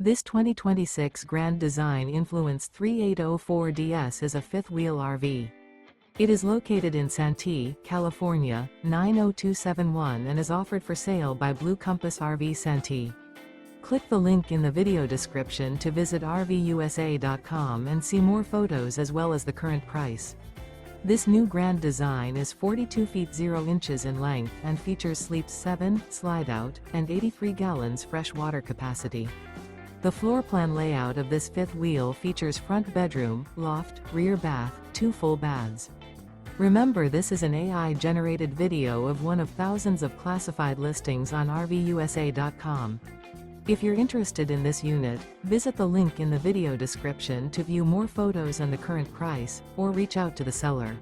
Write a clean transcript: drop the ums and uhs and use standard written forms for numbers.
This 2026 Grand Design Influence 3804DS is a fifth-wheel RV. It is located in Santee, California, 90271 and is offered for sale by Blue Compass RV Santee. Click the link in the video description to visit RVUSA.com and see more photos as well as the current price. This new Grand Design is 42 feet 0 inches in length and features Sleep 7, Slideout, and 83 gallons fresh water capacity. The floor plan layout of this fifth wheel features front bedroom, loft, rear bath, 2 full baths. Remember, this is an AI-generated video of one of thousands of classified listings on RVUSA.com. If you're interested in this unit, visit the link in the video description to view more photos and the current price, or reach out to the seller.